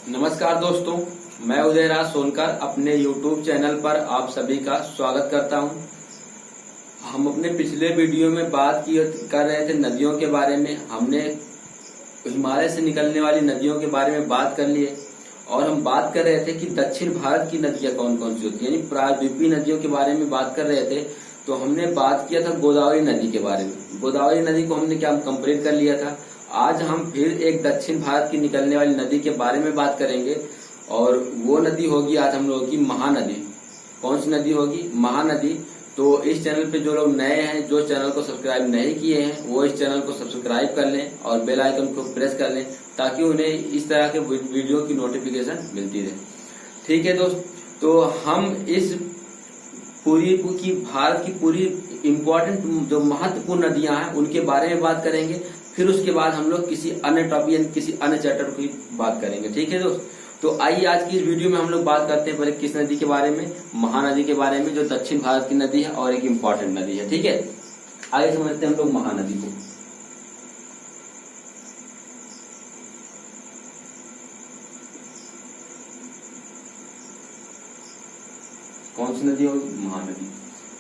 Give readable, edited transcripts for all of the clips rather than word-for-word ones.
नमस्कार दोस्तों, मैं उदयराज सोनकर अपने YouTube चैनल पर आप सभी का स्वागत करता हूं। हम अपने पिछले वीडियो में बात कर रहे थे नदियों के बारे में। हमने हिमालय से निकलने वाली नदियों के बारे में बात कर लिए और हम बात कर रहे थे कि दक्षिण भारत की नदियां कौन कौन सी होती है, यानी प्रायद्वीपीय नदियों के बारे में बात कर रहे थे। तो हमने बात किया था गोदावरी नदी के बारे में। गोदावरी नदी को हमने क्या कंप्लीट कर लिया था। आज हम फिर एक दक्षिण भारत की निकलने वाली नदी के बारे में बात करेंगे और वो नदी होगी आज हम लोगों की महानदी। कौन सी नदी होगी? महानदी। तो इस चैनल पे जो लोग नए हैं, जो चैनल को सब्सक्राइब नहीं किए हैं, वो इस चैनल को सब्सक्राइब कर लें और बेल आइकन को प्रेस कर लें ताकि उन्हें इस तरह के वीडियो की नोटिफिकेशन मिलती रहे। ठीक है दोस्त, तो हम इस भारत की पूरी इम्पोर्टेंट जो महत्वपूर्ण नदियां हैं उनके बारे में बात करेंगे। फिर उसके बाद हम लोग किसी अन्य टॉपिक किसी अन्य चैप्टर की बात करेंगे। ठीक है दोस्त, तो आइए आज की इस वीडियो में हम लोग बात करते हैं पहले किस नदी के बारे में? महानदी के बारे में, जो दक्षिण भारत की नदी है और एक इम्पोर्टेंट नदी है। ठीक है, आइए समझते हैं हम लोग महानदी को। कौन सी नदी होगी? महानदी।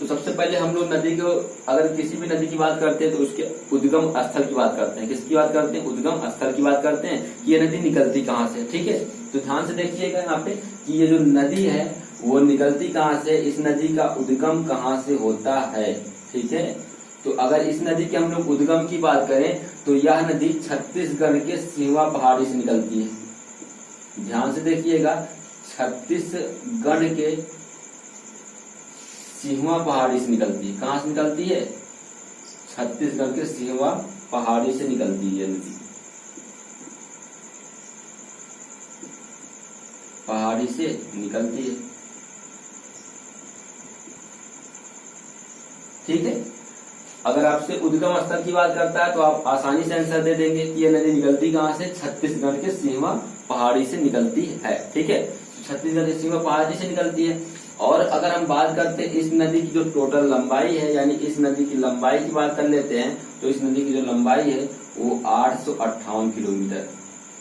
तो सबसे पहले हम लोग नदी को, अगर किसी भी नदी की बात करते हैं तो उसके उद्गम स्थल की बात करते हैं। किसकी बात करते हैं? उद्गम स्थल की बात करते हैं कि ये नदी निकलती कहाँ से। ठीक है, तो ध्यान से देखिएगा यहाँ पे कि ये जो नदी है वो निकलती कहाँ से, इस नदी का उद्गम कहाँ से होता है। ठीक है, तो अगर इस नदी के हम लोग उद्गम की बात करें तो यह नदी छत्तीसगढ़ के सिहवा पहाड़ी से निकलती है। ध्यान से देखिएगा, छत्तीसगढ़ के सिहवा पहाड़ी से निकलती है। कहां से निकलती है? छत्तीसगढ़ के सिहवा पहाड़ी से निकलती है नदी। पहाड़ी से निकलती है। ठीक है, अगर आपसे उद्गम स्थल की बात करता है तो आप आसानी से आंसर दे देंगे कि यह नदी निकलती कहां से? छत्तीसगढ़ के सिहवा पहाड़ी से निकलती है। ठीक है, छत्तीसगढ़ के सिहवा पहाड़ी से निकलती है। और अगर हम बात करते हैं इस नदी की जो टोटल लंबाई है, यानी इस नदी की लंबाई की बात कर लेते हैं, तो इस नदी की जो लंबाई है वो 858 किलोमीटर।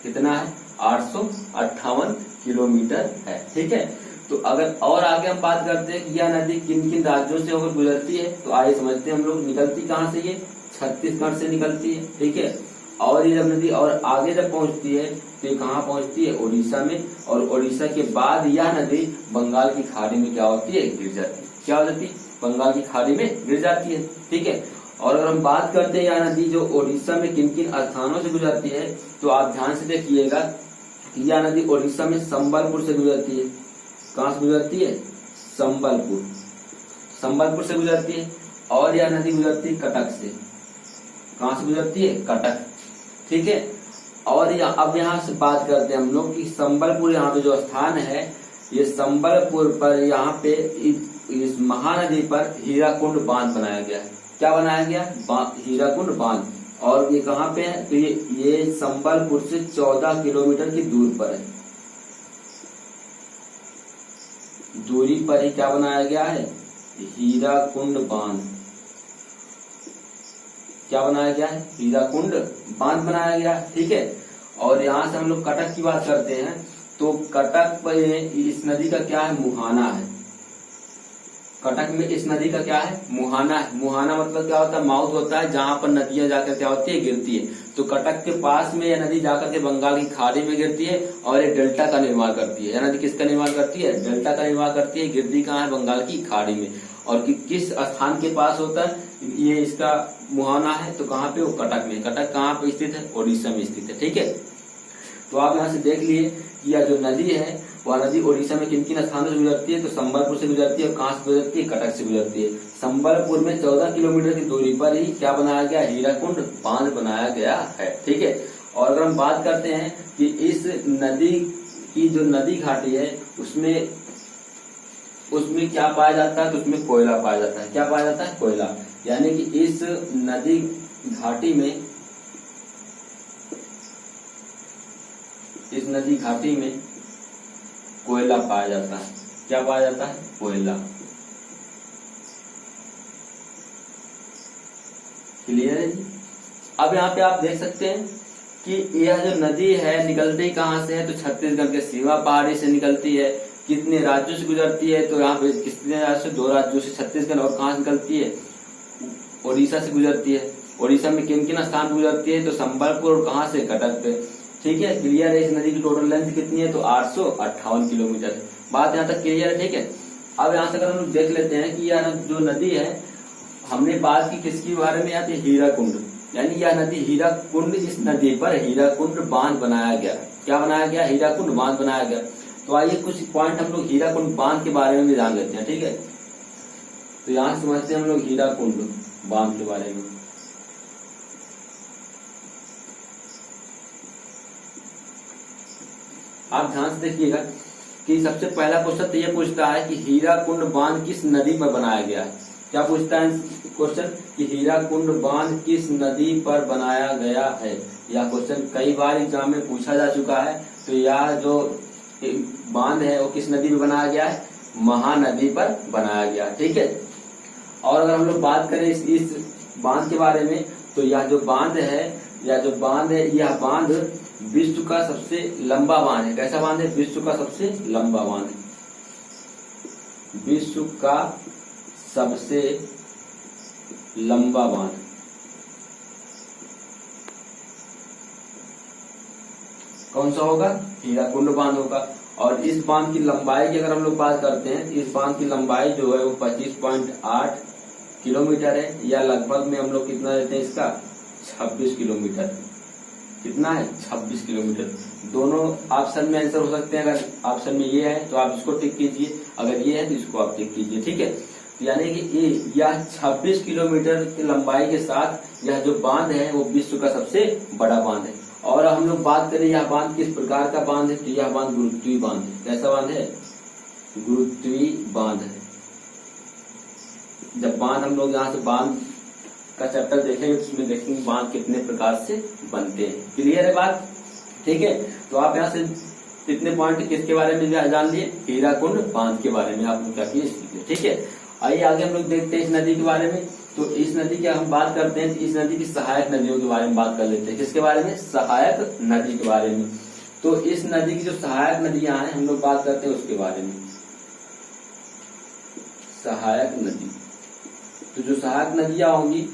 कितना है? 858 किलोमीटर है। ठीक है, तो अगर और आगे हम बात करते हैं कि यह नदी किन किन राज्यों से होकर गुजरती है, तो आइए समझते हैं हम लोग। निकलती कहाँ से? ये छत्तीसगढ़ से निकलती है। ठीक है, और ये जब नदी और आगे जब पहुंचती है तो ये कहाँ पहुंचती है? उड़ीसा में। और उड़ीसा के बाद यह नदी बंगाल की खाड़ी में क्या होती है? गिर जाती है। क्या हो जाती है? बंगाल की खाड़ी में गिर जाती है। ठीक है, और अगर हम बात करते हैं यह नदी जो उड़ीसा में किन किन स्थानों से गुजरती है, तो आप ध्यान से देखिएगा कि यह नदी उड़ीसा में संबलपुर से गुजरती है। कहाँ से गुजरती है? संबलपुर से गुजरती है। और यह नदी गुजरती है कटक से। कहाँ से गुजरती है? कटक। ठीक है, और अब यहाँ से बात करते हैं हम लोग कि संबलपुर यहाँ पे जो स्थान है, ये संबलपुर पर यहाँ पे इस महानदी पर हीराकुंड बांध बनाया गया है। क्या बनाया गया? हीराकुंड बांध। और ये कहाँ पे है? तो ये संबलपुर से 14 किलोमीटर की दूर पर है। दूरी पर ही क्या बनाया गया है? हीराकुंड बांध। क्या बनाया गया है? हीराकुंड बांध बनाया गया। ठीक है, और यहाँ से हम लोग कटक की बात करते हैं तो कटक पर इस नदी का क्या है? मुहाना है। कटक में इस नदी का क्या है? मुहाना है। मुहाना मतलब क्या होता है? माउथ होता है जहां पर नदियां जाकर क्या होती है? गिरती है। तो कटक के पास में यह नदी जाकर के बंगाल की खाड़ी में गिरती है और ये डेल्टा का निर्माण करती है। यह नदी किसका निर्माण करती है? डेल्टा का निर्माण करती है। गिरती कहाँ है? बंगाल की खाड़ी में। और किस स्थान के पास होता है ये? इसका मुहाना है तो कहाँ पे? वो कटक में। कटक कहाँ पे स्थित है? उड़ीसा में स्थित है। ठीक है, तो आप यहाँ से देख लिए कि यह जो नदी है वह नदी उड़ीसा में किन किन स्थानों से गुजरती है? तो संबलपुर से गुजरती है। और कहाँ से गुजरती है? कटक से गुजरती है। संबलपुर में 14 किलोमीटर की दूरी पर ही क्या बनाया गया? हीराकुंड बांध बनाया गया है। ठीक है, और अगर हम बात करते हैं कि इस नदी की जो नदी घाटी है उसमें क्या पाया जाता है? तो उसमें कोयला पाया जाता है। क्या पाया जाता है? कोयला। यानी कि इस नदी घाटी में कोयला पाया जाता है। क्या पाया जाता है? कोयला। क्लियर है जी? अब यहाँ पे आप देख सकते हैं कि यह जो नदी है निकलती कहाँ से है, तो छत्तीसगढ़ के सीमा पहाड़ी से निकलती है। कितने राज्यों से गुजरती है, तो यहाँ पे कितने राज्यों से, 2 राज्यों से, छत्तीसगढ़, और कहाँ से निकलती है, उड़ीसा से गुजरती है। उड़ीसा में किन किन स्थान पर गुजरती है, तो संबलपुर, और कहाँ से, कटक पे। ठीक है, क्लियर है। इस नदी की टोटल लेंथ कितनी है, तो 858 किलोमीटर। बात यहाँ तक क्लियर है, ठीक है। अब यहाँ से अगर हम लोग देख लेते हैं कि यह जो नदी है, हमने बात की किसके बारे में, यहाँ पे हीराकुंड, यानी यह नदी हीराकुंड, इस नदी पर हीराकुंड बांध बनाया गया। क्या बनाया गया, हीराकुंड बांध बनाया गया। तो आइए कुछ पॉइंट हम लोग हीराकुंड बांध के बारे में भी जान लेते हैं, ठीक है। तो यहाँ समझते हैं हम लोग हीराकुंड बांध के बारे में। आप ध्यान से देखिएगा कि सबसे पहला क्वेश्चन तो ये पूछता है कि हीराकुंड बांध किस नदी पर बनाया गया है। क्या पूछता है क्वेश्चन कि हीराकुंड बांध किस नदी पर बनाया गया है। यह क्वेश्चन कई बार एग्जाम में पूछा जा चुका है। तो यह जो बांध है वो किस नदी पर बनाया गया है, महानदी पर बनाया गया, ठीक है। और अगर हम लोग बात करें इस बांध के बारे में, तो यह जो बांध है, यह बांध विश्व का सबसे लंबा बांध है। कैसा बांध है, विश्व का सबसे लंबा बांध है। विश्व का सबसे लंबा बांध। कौन सा होगा, हीराकुंड बांध होगा। और इस बांध की लंबाई की अगर हम लोग बात करते हैं, इस बांध की लंबाई जो है वो 25.8 किलोमीटर है, या लगभग में हम लोग कितना लेते हैं इसका, 26 किलोमीटर। कितना है, 26 किलोमीटर। दोनों ऑप्शन में आंसर हो सकते हैं। अगर ऑप्शन में ये है तो आप इसको टिक कीजिए, अगर ये है तो इसको आप टिक कीजिए, ठीक है। तो यानी कि यह 26 किलोमीटर की लंबाई के साथ यह जो बांध है वो विश्व का सबसे बड़ा बांध है। और हम लोग बात करें यह बांध किस प्रकार का बांध है, तो यह बांध गुरुत्वीय बांध है। कैसा बांध है, गुरुत्वीय बांध है। जब बांध हम लोग यहाँ से बांध का चैप्टर देखेंगे तो उसमें देखेंगे बांध कितने प्रकार से बनते हैं। क्लियर है बात, ठीक है। तो आप यहाँ से कितने पॉइंट किसके बारे में जान लिए, हीराकुंड बांध के बारे में आप लोग क्या किए, ठीक है। आइए आगे हम लोग देखते हैं इस नदी के बारे में। तो इस नदी की हम बात करते हैं, इस नदी की सहायक नदियों के बारे में बात कर लेते हैं। किसके बारे में, सहायक नदी के बारे में। तो इस नदी की जो सहायक नदियां हैं हम लोग बात करते हैं उसके बारे में। सहायक नदी, तो जो सहायक नदियां होंगी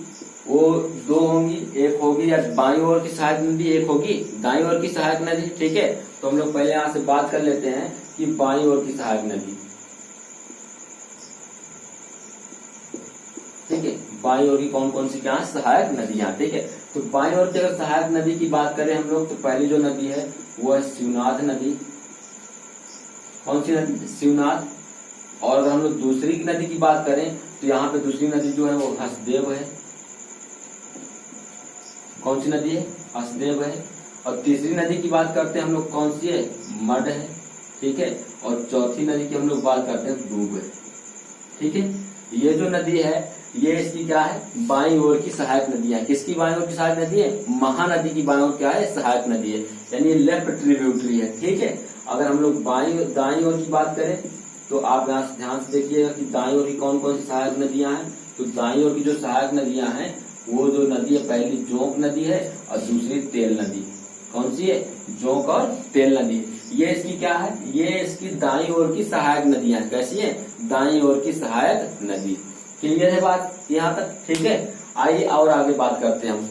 वो 2 होंगी। एक होगी या बाईं ओर की सहायक नदी, एक होगी दाईं ओर की सहायक नदी, ठीक है। तो हम लोग पहले यहाँ से बात कर लेते हैं कि बाईं ओर की सहायक नदी, ठीक है। बाईं ओर की कौन कौन सी क्या सहायक नदियां, ठीक है। तो बाईं ओर की अगर सहायक नदी की बात करें हम लोग, तो पहली जो नदी है वो है शिवनाथ नदी। कौन सी नदी, शिवनाथ। और अगर हम लोग दूसरी नदी की बात करें तो यहाँ पे दूसरी नदी जो है वो हसदेव है। कौन सी नदी है, हसदेव है। और तीसरी नदी की बात करते हैं हम लोग, कौन सी है, मड है, ठीक है। और चौथी नदी की हम लोग बात करते हैं डूब है, ठीक है। ये जो नदी है ये इसकी क्या है, बाईं ओर की सहायक नदी है। किसकी बाईं ओर की सहायक नदी है, महानदी की बाईं ओर क्या है, सहायक नदी है, यानी लेफ्ट ट्रिब्यूटरी है, ठीक है। अगर हम लोग दाईं ओर की बात करें तो आप यहाँ ध्यान से देखिएगा कि दाईं ओर की कौन कौन सी सहायक नदियां हैं। तो दाईं ओर की जो सहायक नदियां हैं वो जो नदी है, पहली जोंक नदी है और दूसरी तेल नदी। कौन सी है, जोंक और तेल नदी। ये इसकी क्या है, ये इसकी दाईं ओर की सहायक नदियां। कैसी है, दाईं ओर की सहायक नदी। क्लियर है बात यहाँ तक, ठीक है। आइए और आगे बात करते हैं हम।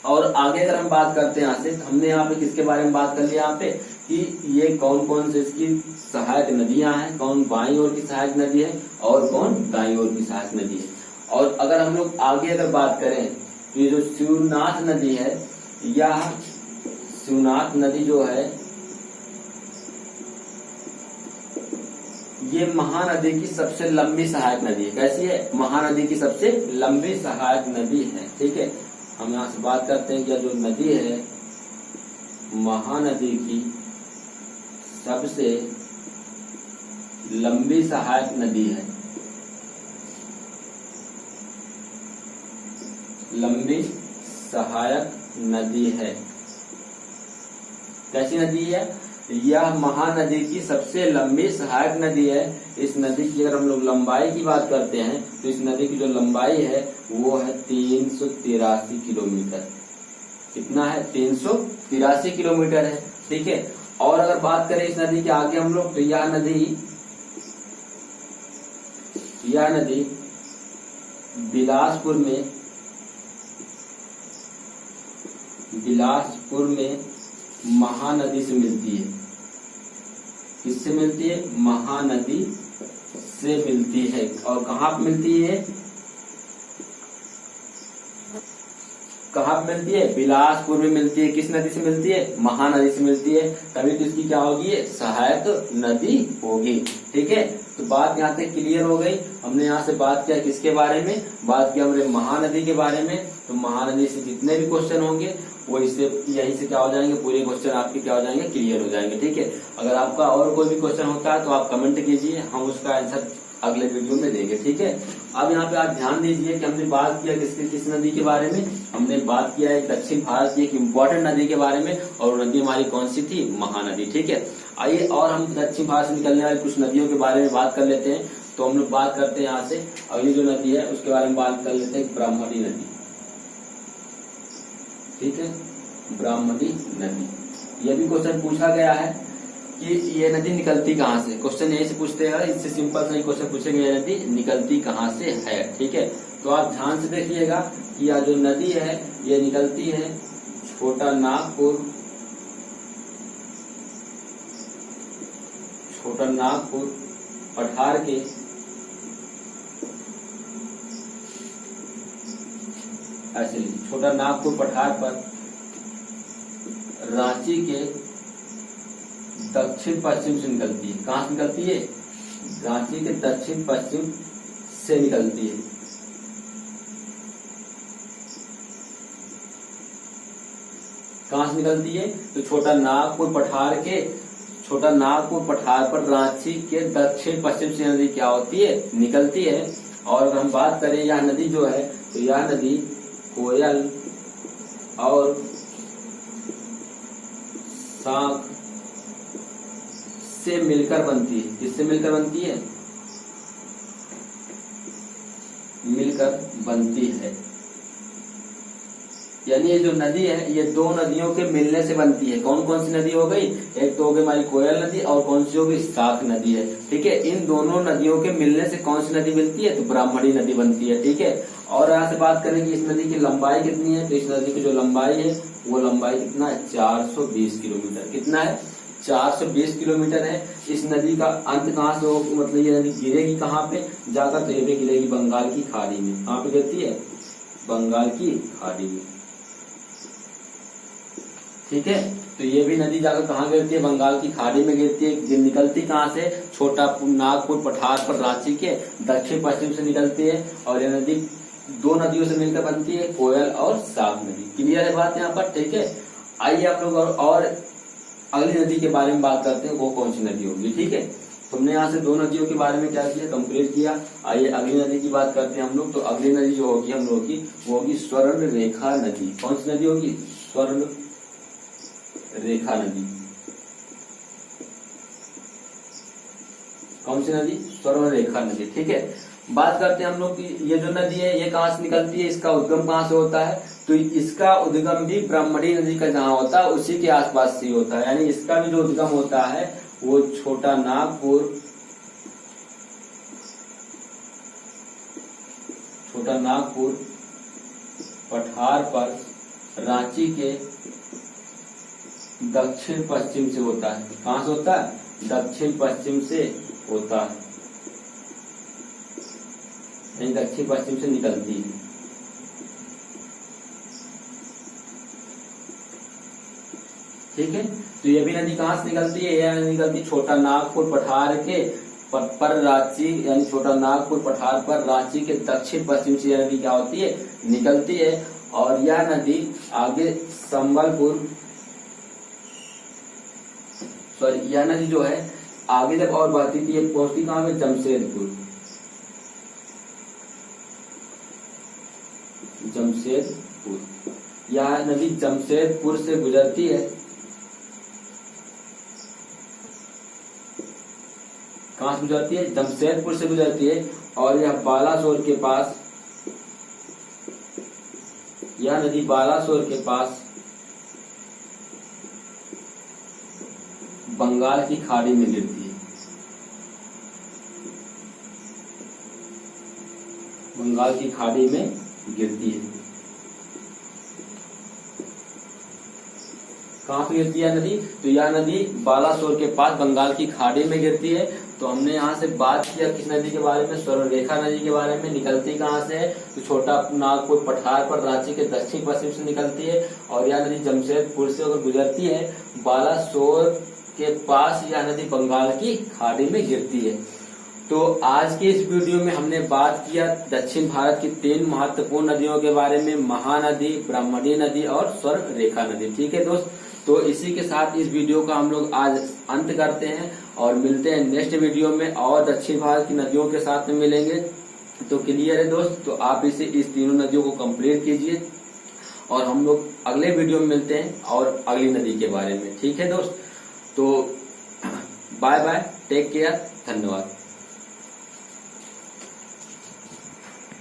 और आगे अगर हम बात करते हैं यहाँ से, हमने यहाँ पे किसके बारे में बात कर लिया यहाँ पे कि ये कौन कौन से इसकी सहायक नदियां हैं, कौन बाईं ओर की सहायक नदी है और कौन दाईं ओर की सहायक नदी है। और अगर हम लोग आगे अगर बात करें तो ये जो शिवनाथ नदी है, यह शिवनाथ नदी जो है ये महानदी की सबसे लंबी सहायक नदी है। कैसी है, महानदी की सबसे लंबी सहायक नदी है, ठीक है। हम यहाँ से बात करते हैं कि जो नदी है महानदी की सबसे लंबी सहायक नदी है। लंबी सहायक नदी है। कैसी नदी है, यह महानदी की सबसे लंबी सहायक नदी है। इस नदी की अगर हम लोग लंबाई की बात करते हैं तो इस नदी की जो लंबाई है वो है 383 किलोमीटर। कितना है, 383 83 किलोमीटर है। ठीक है, और अगर बात करें इस नदी के आगे हम लोग, तो यह नदी बिलासपुर में महानदी से मिलती है। किससे मिलती है? महानदी से मिलती है। और कहाँ पे मिलती है? कहाँ पे मिलती है? बिलासपुर में मिलती है। किस नदी से मिलती है? महानदी से मिलती है। तभी तो इसकी क्या होगी? सहायक नदी होगी। ठीक है, तो बात यहाँ तक क्लियर हो गई। हमने यहाँ से बात किया किसके बारे में? बात किया हमने महानदी के बारे में। तो महानदी से जितने भी क्वेश्चन होंगे वो इससे यहीं से क्या हो जाएंगे, पूरे क्वेश्चन आपके क्या हो जाएंगे, क्लियर हो जाएंगे। ठीक है, अगर आपका और कोई भी क्वेश्चन होता है तो आप कमेंट कीजिए, हम उसका आंसर अगले वीडियो में देंगे। ठीक है, अब यहाँ पे आप ध्यान दीजिए कि हमने बात किया किस नदी के बारे में? हमने बात किया है दक्षिण भारत की एक इम्पोर्टेंट नदी के बारे में, और वो नदी हमारी कौन सी थी? महानदी। ठीक है, आइए और हम दक्षिण भारत से निकलने वाली कुछ नदियों के बारे में बात कर लेते हैं। तो हम लोग बात करते हैं यहाँ से अगली जो नदी है उसके बारे में बात कर लेते हैं, ब्रह्मणी नदी। ठीक है, ब्रह्मणी नदी। यह भी क्वेश्चन पूछा गया है कि ये नदी निकलती कहाँ से? क्वेश्चन यही से पूछते हैं, इससे सिंपल सा क्वेश्चन पूछेंगे, ये नदी निकलती कहाँ से है। ठीक है, तो आप ध्यान से देखिएगा कि यह जो नदी है ये निकलती है छोटा नागपुर पठार के ऐसे छोटा नागपुर पठार पर रांची के दक्षिण पश्चिम से निकलती है। कहां से निकलती है? रांची के दक्षिण पश्चिम से निकलती है। कहां से निकलती है? तो छोटा नागपुर पठार पर रांची के दक्षिण पश्चिम से नदी क्या होती है? निकलती है। और अगर हम बात करें यह नदी जो है, तो यह नदी कोयल और शाख से मिलकर बनती है। किससे मिलकर बनती है? मिलकर बनती है। यानी ये जो नदी है ये दो नदियों के मिलने से बनती है। कौन कौन सी नदी हो गई? एक तो हो गई हमारी कोयल नदी, और कौन सी हो गई? शाख नदी है। ठीक है, इन दोनों नदियों के मिलने से कौन सी नदी मिलती है? तो ब्राह्मणी नदी बनती है। ठीक है, और यहाँ से बात करेंगे इस नदी की लंबाई कितनी है? तो इस नदी की जो लंबाई है वो लंबाई कितना है? 420 किलोमीटर। कितना है? 420 किलोमीटर है। इस नदी का अंत कहाँ से हो, मतलब ये नदी गिरेगी कहाँ पे जाकर? तो ये भी गिरेगी बंगाल की खाड़ी में। कहाँ पे गिरती है? बंगाल की खाड़ी में। ठीक है, तो ये भी नदी जाकर कहाँ गिरती है? बंगाल की खाड़ी में गिरती है। निकलती कहाँ से? छोटा नागपुर पठार पर रांची के दक्षिण पश्चिम से निकलती है। और ये नदी दो नदियों से मिलकर बनती है, कोयल और शाख नदी। क्लियर है बात यहाँ पर? ठीक है, आइए आप लोग और अगली नदी के बारे में बात करते हैं, वो कौन सी नदी होगी। ठीक है, तुमने यहाँ से दो नदियों के बारे में क्या किया? कंप्लीट किया। आइए अगली नदी की बात करते हैं हम लोग। तो अगली नदी जो होगी हम लोग की वो होगी स्वर्ण रेखा नदी। कौन सी नदी होगी? स्वर्ण रेखा नदी। कौन सी नदी? स्वर्ण रेखा नदी। ठीक है, बात करते हैं हम लोग की ये जो नदी है ये कहाँ से निकलती है, इसका उद्गम कहाँ से होता है? तो इसका उद्गम भी ब्रह्मणी नदी का जहाँ होता है उसी के आसपास से होता है। यानी इसका भी जो उद्गम होता है वो छोटा नागपुर पठार पर रांची के दक्षिण पश्चिम से होता है। कहाँ से होता है? दक्षिण पश्चिम से होता है, यानी दक्षिण पश्चिम से निकलती है। ठीक है, तो ये भी नदी कहाँ से निकलती है? यह नदी निकलती छोटा नागपुर पठार के पर रांची, यानी छोटा नागपुर पठार पर रांची के दक्षिण पश्चिम से यह नदी क्या होती है? निकलती है। और यह नदी आगे यह नदी जो है आगे जब और बढ़ती थी, पहुंचती कहाँ में? जमशेदपुर। यह नदी जमशेदपुर से गुजरती है। कहाँ से गुजरती है? जमशेदपुर से गुजरती है। और यह बालासोर के पास, यह नदी बालासोर के पास बंगाल की खाड़ी में गिरती है। बंगाल की खाड़ी में गिरती है। कहाँ पे गिरती है नदी? तो यह नदी बालासोर के पास बंगाल की खाड़ी में गिरती है। तो हमने यहाँ से बात किया किस नदी के बारे में? स्वर्णरेखा नदी के बारे में। निकलती कहाँ से है? तो छोटा नागपुर पठार पर रांची के दक्षिण पश्चिम से निकलती है और यह नदी जमशेदपुर से होकर गुजरती है। बालासोर के पास यह नदी बंगाल की खाड़ी में गिरती है। तो आज के इस वीडियो में हमने बात किया दक्षिण भारत की 3 महत्वपूर्ण नदियों के बारे में, महानदी, ब्राह्मणी नदी और स्वर्णरेखा नदी। ठीक है दोस्त, तो इसी के साथ इस वीडियो का हम लोग आज अंत करते हैं और मिलते हैं नेक्स्ट वीडियो में और दक्षिण भारत की नदियों के साथ में मिलेंगे। तो क्लियर है दोस्त, तो आप इस तीनों नदियों को कंप्लीट कीजिए और हम लोग अगले वीडियो में मिलते हैं और अगली नदी के बारे में। ठीक है दोस्त, तो बाय बाय, टेक केयर, धन्यवाद।